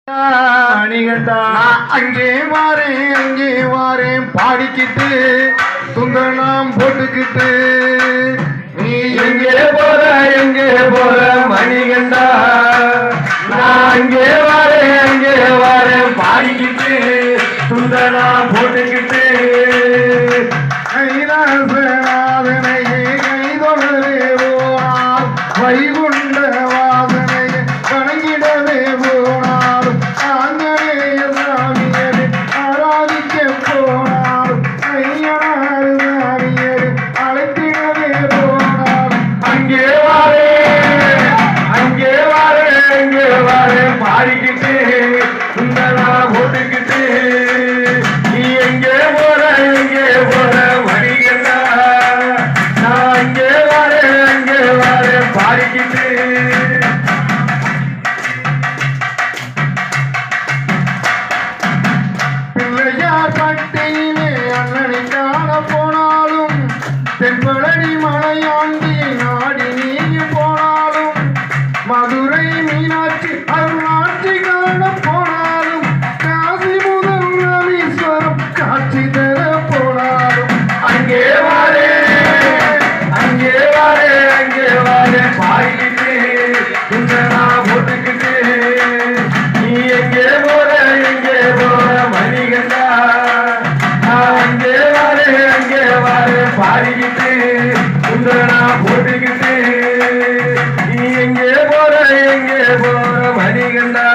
அணிகண்டா அங்கே வாரேன் பாடிக்கிட்டு துங்கலாம் போட்டுக்கிட்டு நீ எங்கே போற மணிகண்டா நான் அங்கே வாரேன் பாடிக்கிட்டு துங்கலாம் போட்டுக்கிட்டு கைலாசனாதனையே கைதொழவே போனார் வைகுண்ட வாசனையை வணங்கிடவே போனார் ஆஞ்சநேய சாமியரை ஆராதிக்க போனார் ஐயனார் சாமியரை அழைத்திடவே போனார் அங்கே வாரேன் பாடிக்கிட்டு சுந்தரா போட்டுக்கிட்டு நீ எங்கே போற மணிகண்டா நான் அங்கே வாரேன் பாடிக்கிட்டு பிள்ளையார் பட்டியிலே அண்ணனை காண போனாலும் தென்பழனி மலையாண்டியை நாடி நீங்கி போனாலும் மதுரை மீனாட்சி அருளாட்சி காண போனாலும் காசி முதல் ரவீஸ்வரம் காட்சி தர போனாலும் அங்கே வாரேன் பாடிக்கிட்டு சுந்தரா போட்டுக்கிட்டு நீ எங்கே போற மணிகண்டா நான் அங்கே வாரேன் பாடிக்கிட்டு சுந்தரா போட்டுக்கிட்டு நீ எங்கே போற மணிகண்டா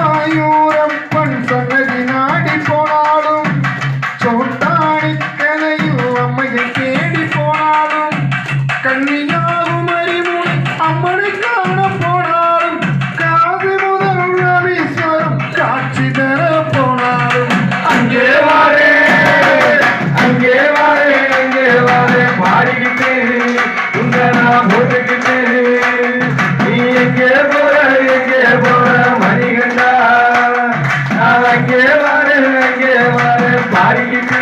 குருவாயூரப்பன் சன்னதி நாடி போனாலும் சோட்டாணி கனையும் அம்மையை தேடி போனாலும் கன்னியாகுமரி முன் அம்மனை காண போனாலும் காசி முதல் ரவீஸ்வரம் காட்சி தர போனாலும் அங்கே வாரேன் பாடிக்கிட்டு சுந்தரா போட்டுக்கிட்டு நீ எங்கே போற மணிகண்டா நான் அங்கே வாரேன் பாடிக்கிட்டு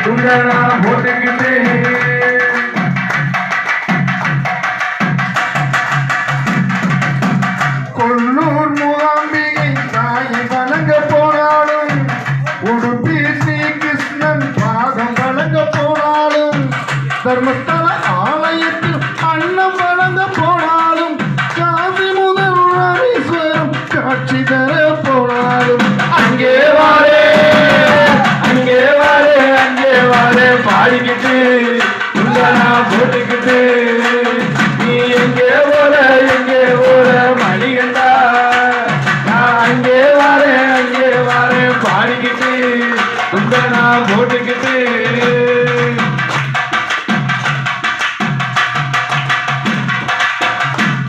சுந்தரா போட்டுக்கிட்டு கொல்லூர் மூகாம்பிகை தாயை வணங்க போனாலும் உடுப்பி ஸ்ரீ கிருஷ்ணன் பாதம் வணங்க போனாலும் தர்மஸ்தல ஆலயத்தில் அன்னம் வணங்க போனாலும் காசி முதல் ரவீஸ்வரம் காட்சி தர போனாலும் அங்கே வாரேன் பாடிக்கிட்டு சுந்தரா போட்டுக்கிட்டு நீ எங்கே போற மணிகண்டா நான் அங்கே வாரேன் பாடிக்கிட்டு சுந்தரா போட்டுக்கிட்டு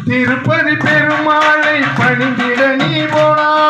திருப்பதி பெருமாளை பணிந்திட நீ போனாலும்